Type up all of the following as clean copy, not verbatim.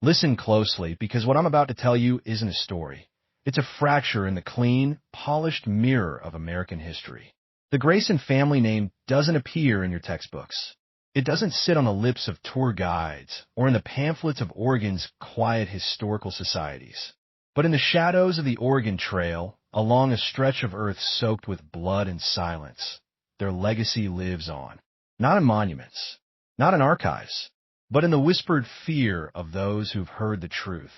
Listen closely, because what I'm about to tell you isn't a story. It's a fracture in the clean, polished mirror of American history. The Grayson family name doesn't appear in your textbooks. It doesn't sit on the lips of tour guides or in the pamphlets of Oregon's quiet historical societies. But in the shadows of the Oregon Trail, along a stretch of earth soaked with blood and silence, their legacy lives on. Not in monuments, not in archives, but in the whispered fear of those who've heard the truth,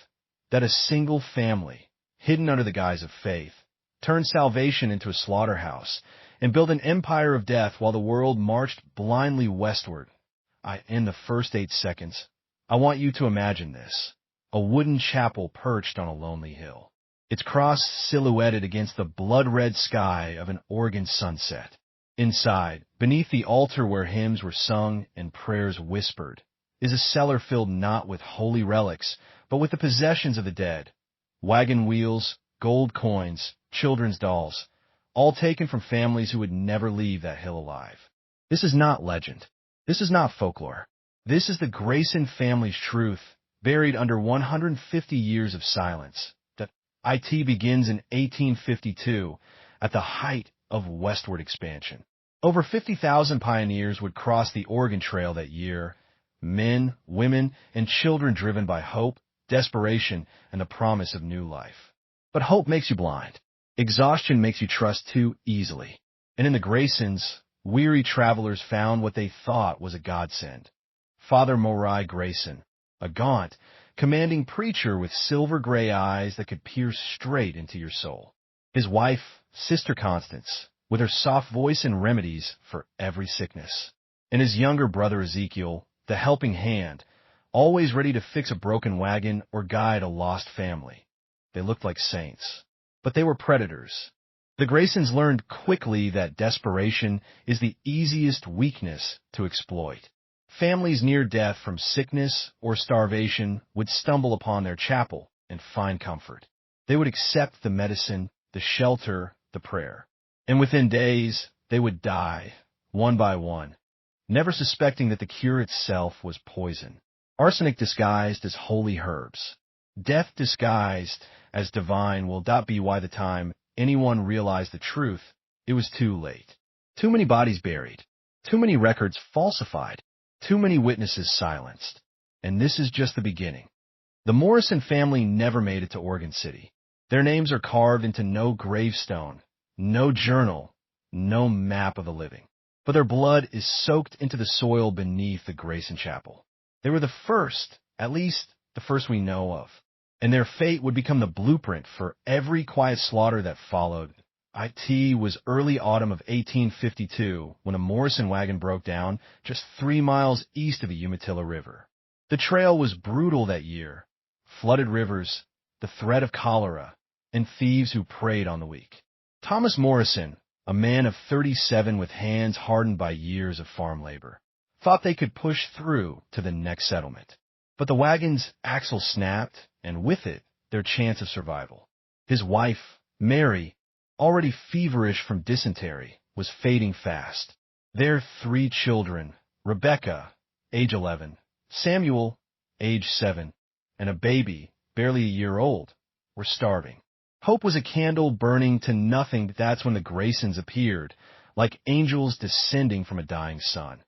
that a single family, hidden under the guise of faith, turned salvation into a slaughterhouse and built an empire of death while the world marched blindly westward. In the first 8 seconds, I want you to imagine this: a wooden chapel perched on a lonely hill, its cross silhouetted against the blood-red sky of an Oregon sunset. Inside, beneath the altar where hymns were sung and prayers whispered, is a cellar filled not with holy relics, but with the possessions of the dead: wagon wheels, gold coins, children's dolls, all taken from families who would never leave that hill alive. This is not legend. This is not folklore. This is the Grayson family's truth, buried under 150 years of silence. That IT begins in 1852, at the height of westward expansion. Over 50,000 pioneers would cross the Oregon Trail that year, men, women, and children driven by hope, desperation, and the promise of new life. But hope makes you blind. Exhaustion makes you trust too easily. And in the Graysons, weary travelers found what they thought was a godsend. Father Morrison Grayson, a gaunt, commanding preacher with silver-gray eyes that could pierce straight into your soul. His wife, Sister Constance, with her soft voice and remedies for every sickness. And his younger brother Ezekiel, the helping hand, always ready to fix a broken wagon or guide a lost family. They looked like saints, but they were predators. The Graysons learned quickly that desperation is the easiest weakness to exploit. Families near death from sickness or starvation would stumble upon their chapel and find comfort. They would accept the medicine, the shelter, the prayer. And within days, they would die, one by one, never suspecting that the cure itself was poison. Arsenic disguised as holy herbs. Death disguised as divine will not be why the time anyone realized the truth, it was too late. Too many bodies buried. Too many records falsified. Too many witnesses silenced. And this is just the beginning. The Morrison family never made it to Oregon City. Their names are carved into no gravestone, no journal, no map of the living. But their blood is soaked into the soil beneath the Grayson Chapel. They were the first, at least the first we know of. And their fate would become the blueprint for every quiet slaughter that followed. It was early autumn of 1852 when a Morrison wagon broke down just 3 miles east of the Umatilla River. The trail was brutal that year. Flooded rivers, the threat of cholera, and thieves who preyed on the weak. Thomas Morrison, a man of 37 with hands hardened by years of farm labor, thought they could push through to the next settlement. But the wagon's axle snapped, and with it, their chance of survival. His wife, Mary, already feverish from dysentery, was fading fast. Their 3 children, Rebecca, age 11, Samuel, age 7, and a baby, barely a year old, were starving. Hope was a candle burning to nothing, but that's when the Graysons appeared, like angels descending from a dying sun.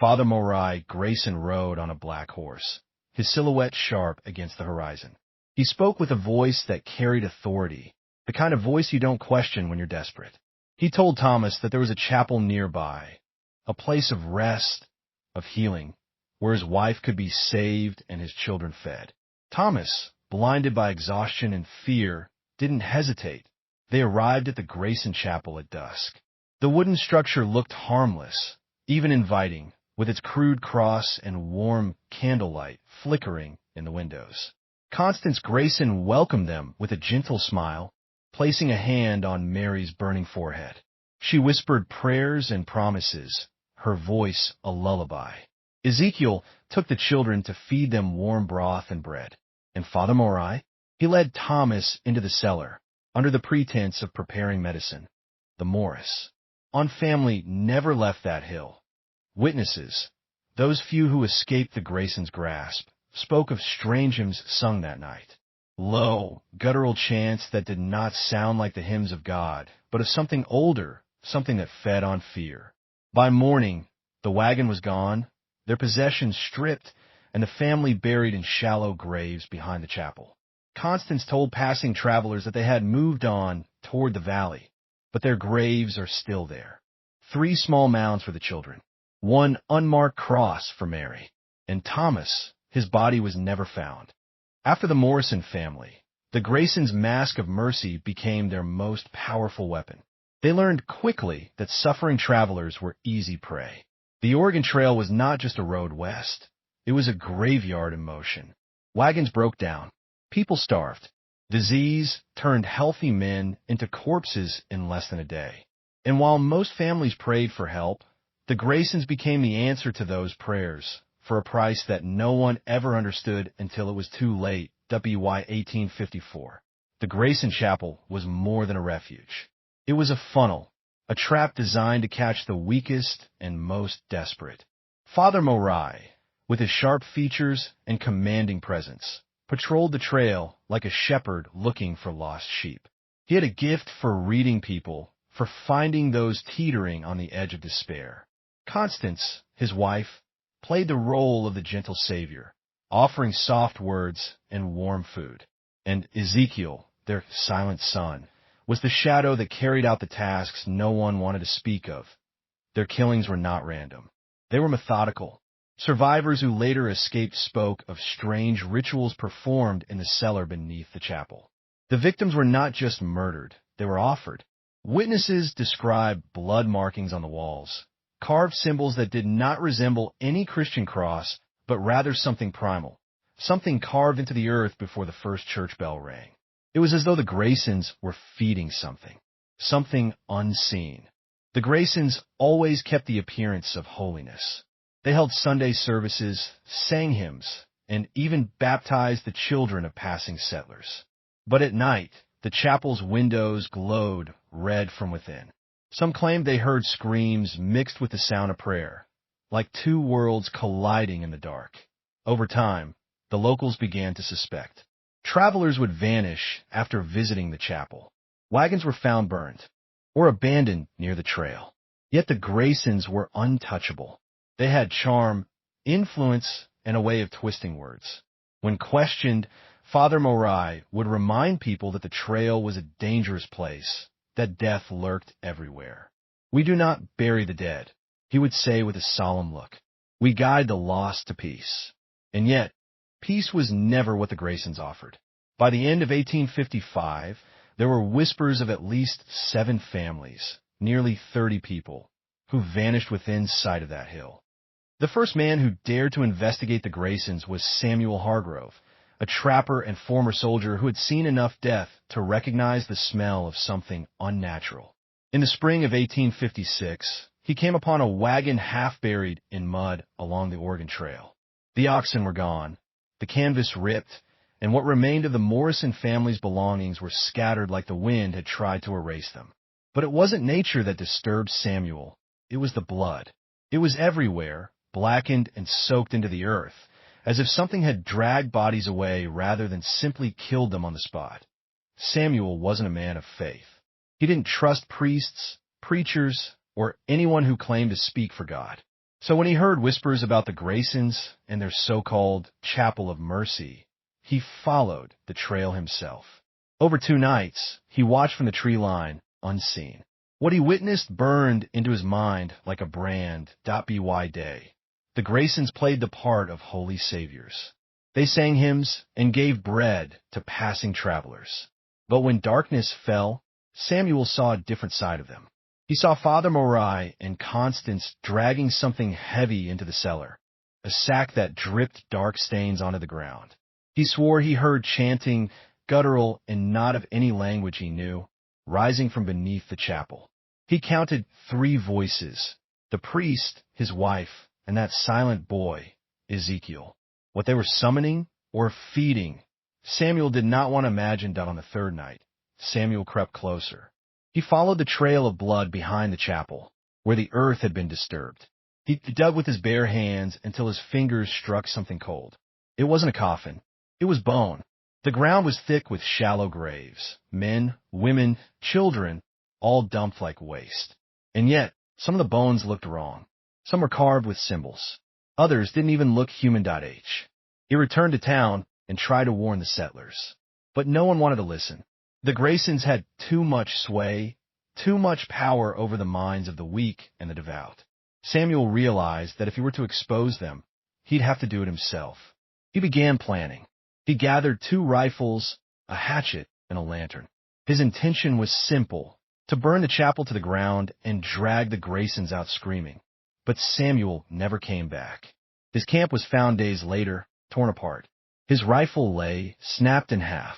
Father Morrison Grayson rode on a black horse, his silhouette sharp against the horizon. He spoke with a voice that carried authority, the kind of voice you don't question when you're desperate. He told Thomas that there was a chapel nearby, a place of rest, of healing, where his wife could be saved and his children fed. Thomas, blinded by exhaustion and fear, didn't hesitate. They arrived at the Grayson Chapel at dusk. The wooden structure looked harmless, even inviting, with its crude cross and warm candlelight flickering in the windows. Constance Grayson welcomed them with a gentle smile, placing a hand on Mary's burning forehead. She whispered prayers and promises, her voice a lullaby. Ezekiel took the children to feed them warm broth and bread, and Father Morrison, he led Thomas into the cellar, under the pretense of preparing medicine. The Morrison family never left that hill. Witnesses, those few who escaped the Graysons' grasp, spoke of strange hymns sung that night. Low, guttural chants that did not sound like the hymns of God, but of something older, something that fed on fear. By morning, the wagon was gone, their possessions stripped, and the family buried in shallow graves behind the chapel. Constance told passing travelers that they had moved on toward the valley, but their graves are still there. 3 small mounds for the children, 1 unmarked cross for Mary, and Thomas, his body was never found. After the Morrison family, the Graysons' mask of mercy became their most powerful weapon. They learned quickly that suffering travelers were easy prey. The Oregon Trail was not just a road west. It was a graveyard in motion. Wagons broke down. People starved. Disease turned healthy men into corpses in less than a day. And while most families prayed for help, the Graysons became the answer to those prayers for a price that no one ever understood until it was too late. WY 1854. The Grayson Chapel was more than a refuge. It was a funnel, a trap designed to catch the weakest and most desperate. Father Morai, with his sharp features and commanding presence, patrolled the trail like a shepherd looking for lost sheep. He had a gift for reading people, for finding those teetering on the edge of despair. Constance, his wife, played the role of the gentle savior, offering soft words and warm food. And Ezekiel, their silent son, was the shadow that carried out the tasks no one wanted to speak of. Their killings were not random. They were methodical. Survivors who later escaped spoke of strange rituals performed in the cellar beneath the chapel. The victims were not just murdered, they were offered. Witnesses described blood markings on the walls, carved symbols that did not resemble any Christian cross, but rather something primal, something carved into the earth before the first church bell rang. It was as though the Graysons were feeding something unseen. The Graysons always kept the appearance of holiness. They held Sunday services, sang hymns, and even baptized the children of passing settlers. But at night, the chapel's windows glowed red from within. Some claimed they heard screams mixed with the sound of prayer, like 2 worlds colliding in the dark. Over time, the locals began to suspect. Travelers would vanish after visiting the chapel. Wagons were found burned or abandoned near the trail. Yet the Graysons were untouchable. They had charm, influence, and a way of twisting words. When questioned, Father Morai would remind people that the trail was a dangerous place, that death lurked everywhere. "We do not bury the dead," he would say with a solemn look. "We guide the lost to peace." And yet, peace was never what the Graysons offered. By the end of 1855, there were whispers of at least 7 families, nearly 30 people, who vanished within sight of that hill. The first man who dared to investigate the Graysons was Samuel Hargrove, a trapper and former soldier who had seen enough death to recognize the smell of something unnatural. In the spring of 1856, he came upon a wagon half buried in mud along the Oregon Trail. The oxen were gone, the canvas ripped, and what remained of the Morrison family's belongings were scattered like the wind had tried to erase them. But it wasn't nature that disturbed Samuel. It was the blood. It was everywhere, blackened and soaked into the earth, as if something had dragged bodies away rather than simply killed them on the spot. Samuel wasn't a man of faith. He didn't trust priests, preachers, or anyone who claimed to speak for God. So when he heard whispers about the Graysons and their so-called Chapel of Mercy, he followed the trail himself. Over 2 nights, he watched from the tree line, unseen. What he witnessed burned into his mind like a brand. By day, the Graysons played the part of holy saviors. They sang hymns and gave bread to passing travelers. But when darkness fell, Samuel saw a different side of them. He saw Father Morai and Constance dragging something heavy into the cellar, a sack that dripped dark stains onto the ground. He swore he heard chanting, guttural and not of any language he knew, rising from beneath the chapel. He counted 3 voices, the priest, his wife, and that silent boy, Ezekiel. What they were summoning or feeding, Samuel did not want to imagine. On the 3rd night, Samuel crept closer. He followed the trail of blood behind the chapel, where the earth had been disturbed. He dug with his bare hands until his fingers struck something cold. It wasn't a coffin. It was bone. The ground was thick with shallow graves. Men, women, children, all dumped like waste. And yet, some of the bones looked wrong. Some were carved with symbols. Others didn't even look human.h. He returned to town and tried to warn the settlers. But no one wanted to listen. The Graysons had too much sway, too much power over the minds of the weak and the devout. Samuel realized that if he were to expose them, he'd have to do it himself. He began planning. He gathered 2 rifles, a hatchet, and a lantern. His intention was simple, to burn the chapel to the ground and drag the Graysons out screaming. But Samuel never came back. His camp was found days later, torn apart. His rifle lay, snapped in half,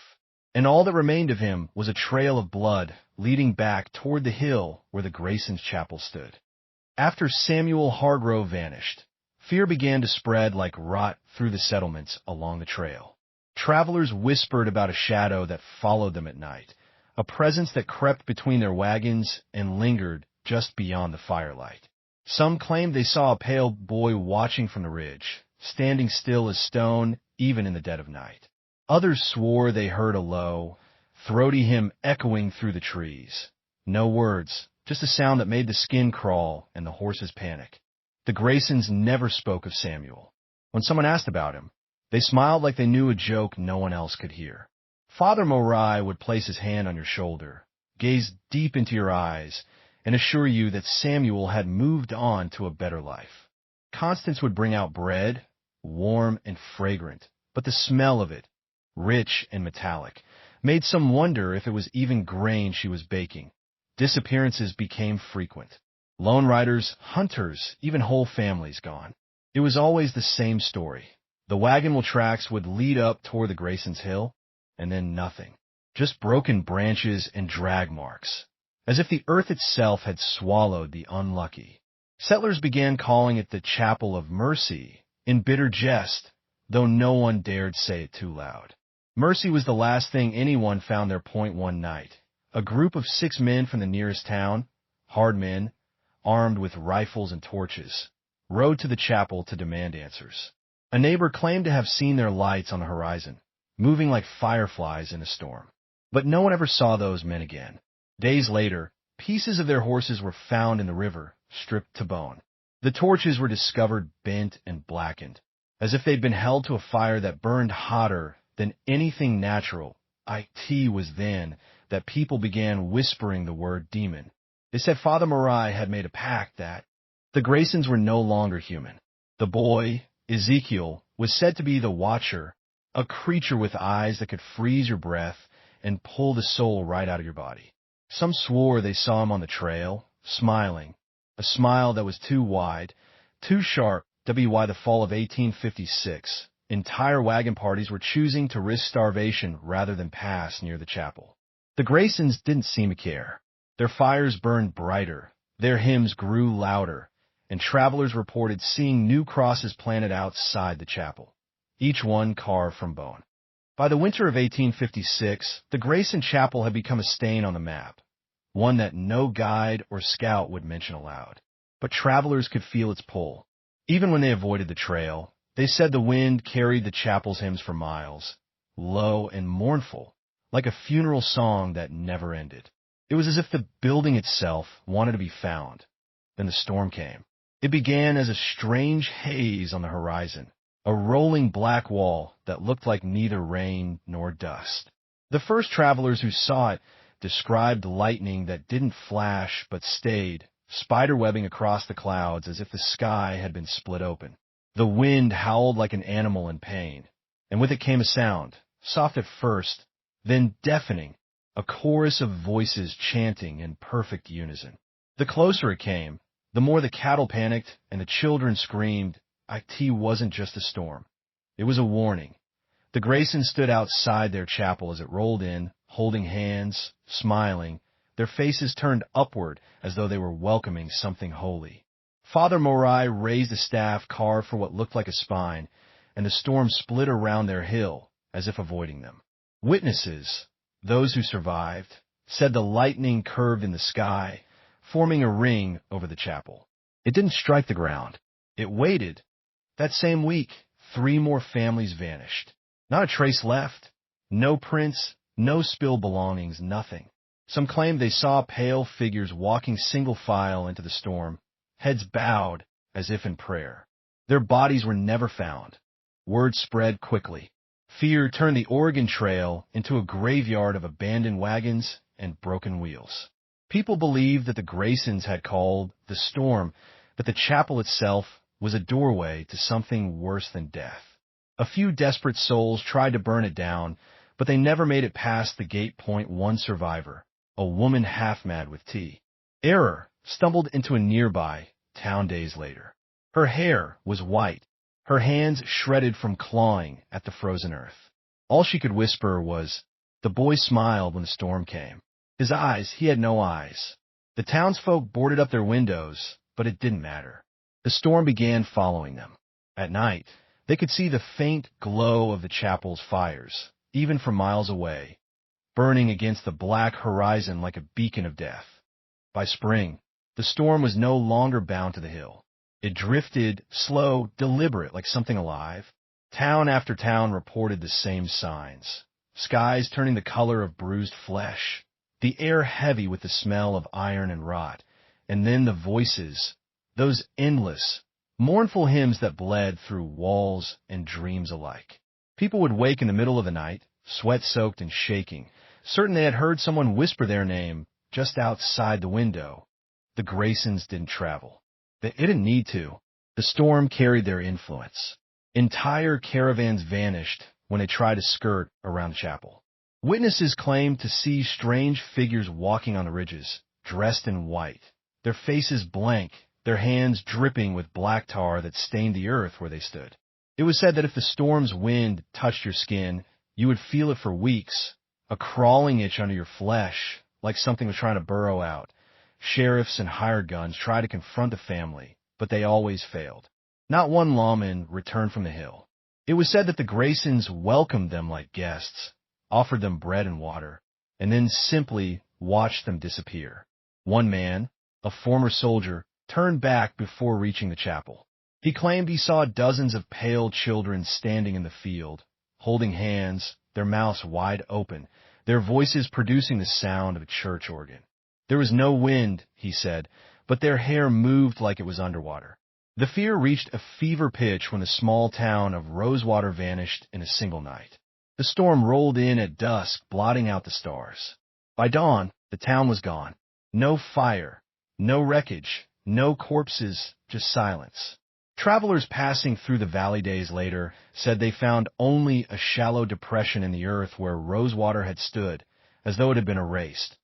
and all that remained of him was a trail of blood leading back toward the hill where the Graysons' chapel stood. After Samuel Hargrove vanished, fear began to spread like rot through the settlements along the trail. Travelers whispered about a shadow that followed them at night, a presence that crept between their wagons and lingered just beyond the firelight. Some claimed they saw a pale boy watching from the ridge, standing still as stone even in the dead of night. Others swore they heard a low, throaty hymn echoing through the trees. No words, just a sound that made the skin crawl and the horses panic. The Graysons never spoke of Samuel. When someone asked about him, they smiled like they knew a joke no one else could hear. Father Morai would place his hand on your shoulder, gaze deep into your eyes, and assure you that Samuel had moved on to a better life. Constance would bring out bread, warm and fragrant, but the smell of it, rich and metallic, made some wonder if it was even grain she was baking. Disappearances became frequent. Lone riders, hunters, even whole families gone. It was always the same story. The wagon wheel tracks would lead up toward the Graysons' hill, and then nothing. Just broken branches and drag marks, as if the earth itself had swallowed the unlucky. Settlers began calling it the Chapel of Mercy, in bitter jest, though no one dared say it too loud. Mercy was the last thing anyone found their point one night. A group of 6 men from the nearest town, hard men, armed with rifles and torches, rode to the chapel to demand answers. A neighbor claimed to have seen their lights on the horizon, moving like fireflies in a storm. But no one ever saw those men again. Days later, pieces of their horses were found in the river, stripped to bone. The torches were discovered bent and blackened, as if they'd been held to a fire that burned hotter than anything natural. It was then that people began whispering the word demon. They said Father Morai had made a pact that the Graysons were no longer human. The boy, Ezekiel, was said to be the Watcher, a creature with eyes that could freeze your breath and pull the soul right out of your body. Some swore they saw him on the trail, smiling, a smile that was too wide, too sharp to be why the fall of 1856, entire wagon parties were choosing to risk starvation rather than pass near the chapel. The Graysons didn't seem to care. Their fires burned brighter, their hymns grew louder, and travelers reported seeing new crosses planted outside the chapel, each one carved from bone. By the winter of 1856, the Grayson Chapel had become a stain on the map, one that no guide or scout would mention aloud. But travelers could feel its pull. Even when they avoided the trail, they said the wind carried the chapel's hymns for miles, low and mournful, like a funeral song that never ended. It was as if the building itself wanted to be found. Then the storm came. It began as a strange haze on the horizon, a rolling black wall that looked like neither rain nor dust. The first travelers who saw it described lightning that didn't flash but stayed, spiderwebbing across the clouds as if the sky had been split open. The wind howled like an animal in pain, and with it came a sound, soft at first, then deafening, a chorus of voices chanting in perfect unison. The closer it came, the more the cattle panicked and the children screamed. It wasn't just a storm. It was a warning. The Graysons stood outside their chapel as it rolled in, holding hands, smiling, their faces turned upward as though they were welcoming something holy. Father Morai raised a staff carved for what looked like a spine, and the storm split around their hill as if avoiding them. Witnesses, those who survived, said the lightning curved in the sky, forming a ring over the chapel. It didn't strike the ground. It waited. That same week, 3 more families vanished. Not a trace left. No prints, no spilled belongings, nothing. Some claimed they saw pale figures walking single file into the storm, heads bowed as if in prayer. Their bodies were never found. Word spread quickly. Fear turned the Oregon Trail into a graveyard of abandoned wagons and broken wheels. People believed that the Graysons had called the storm, but the chapel itself was a doorway to something worse than death. A few desperate souls tried to burn it down, but they never made it past the gate point. One survivor, a woman half-mad with tea, error, stumbled into a nearby town days later. Her hair was white, her hands shredded from clawing at the frozen earth. All she could whisper was, "The boy smiled when the storm came. His eyes, he had no eyes." The townsfolk boarded up their windows, but it didn't matter. The storm began following them. At night, they could see the faint glow of the chapel's fires, even from miles away, burning against the black horizon like a beacon of death. By spring, the storm was no longer bound to the hill. It drifted, slow, deliberate, like something alive. Town after town reported the same signs. Skies turning the color of bruised flesh, the air heavy with the smell of iron and rot, and then the voices, those endless, mournful hymns that bled through walls and dreams alike. People would wake in the middle of the night, sweat-soaked and shaking, certain they had heard someone whisper their name just outside the window. The Graysons didn't travel. They didn't need to. The storm carried their influence. Entire caravans vanished when they tried to skirt around the chapel. Witnesses claimed to see strange figures walking on the ridges, dressed in white, their faces blank, their hands dripping with black tar that stained the earth where they stood. It was said that if the storm's wind touched your skin, you would feel it for weeks, a crawling itch under your flesh, like something was trying to burrow out. Sheriffs and hired guns tried to confront the family, but they always failed. Not one lawman returned from the hill. It was said that the Graysons welcomed them like guests, offered them bread and water, and then simply watched them disappear. One man, a former soldier, turned back before reaching the chapel. He claimed he saw dozens of pale children standing in the field, holding hands, their mouths wide open, their voices producing the sound of a church organ. There was no wind, he said, but their hair moved like it was underwater. The fear reached a fever pitch when the small town of Rosewater vanished in a single night. The storm rolled in at dusk, blotting out the stars. By dawn, the town was gone. No fire, no wreckage, no corpses, just silence. Travelers passing through the valley days later said they found only a shallow depression in the earth where Rosewater had stood, as though it had been erased.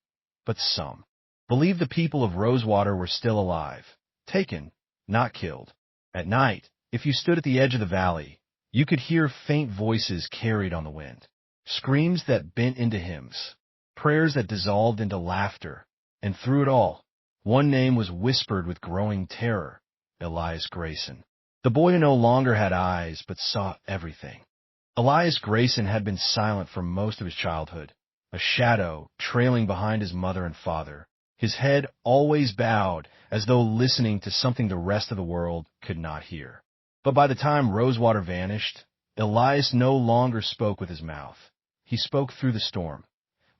But some believed the people of Rosewater were still alive, taken, not killed. At night, if you stood at the edge of the valley, you could hear faint voices carried on the wind, screams that bent into hymns, prayers that dissolved into laughter, and through it all, one name was whispered with growing terror: Elias Grayson. The boy who no longer had eyes but saw everything. Elias Grayson had been silent for most of his childhood, a shadow trailing behind his mother and father, his head always bowed as though listening to something the rest of the world could not hear. But by the time Rosewater vanished, Elias no longer spoke with his mouth. He spoke through the storm.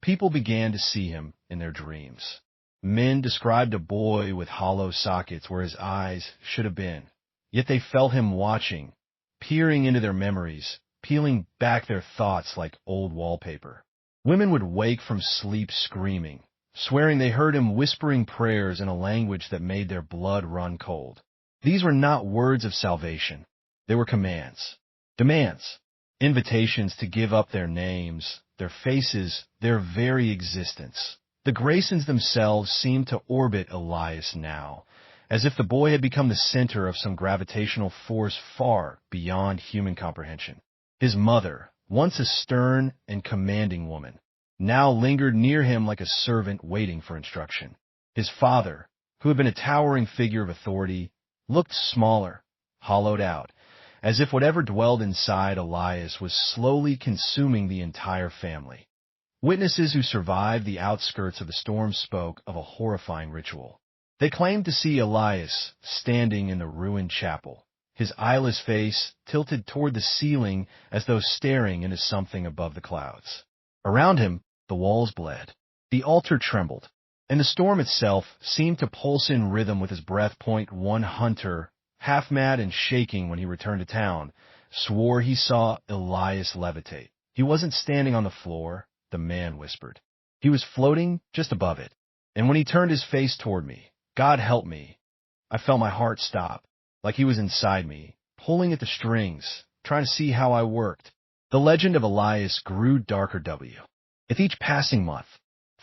People began to see him in their dreams. Men described a boy with hollow sockets where his eyes should have been, yet they felt him watching, peering into their memories, peeling back their thoughts like old wallpaper. Women would wake from sleep screaming, swearing they heard him whispering prayers in a language that made their blood run cold. These were not words of salvation. They were commands, demands, invitations to give up their names, their faces, their very existence. The Graysons themselves seemed to orbit Elias now, as if the boy had become the center of some gravitational force far beyond human comprehension. His mother, once a stern and commanding woman, now lingered near him like a servant waiting for instruction. His father, who had been a towering figure of authority, looked smaller, hollowed out, as if whatever dwelled inside Elias was slowly consuming the entire family. Witnesses who survived the outskirts of the storm spoke of a horrifying ritual. They claimed to see Elias standing in the ruined chapel, his eyeless face tilted toward the ceiling as though staring into something above the clouds. Around him, the walls bled. The altar trembled, and the storm itself seemed to pulse in rhythm with his breath. One hunter, half mad and shaking when he returned to town, swore he saw Elias levitate. He wasn't standing on the floor, the man whispered. He was floating just above it. And when he turned his face toward me, God help me, I felt my heart stop, like he was inside me, pulling at the strings, trying to see how I worked. The legend of Elias grew darker. With each passing month,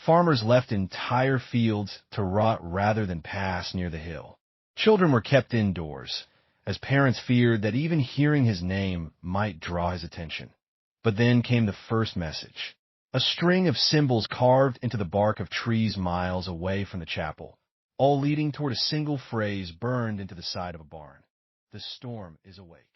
farmers left entire fields to rot rather than pass near the hill. Children were kept indoors, as parents feared that even hearing his name might draw his attention. But then came the first message, a string of symbols carved into the bark of trees miles away from the chapel, all leading toward a single phrase burned into the side of a barn. The storm is awake.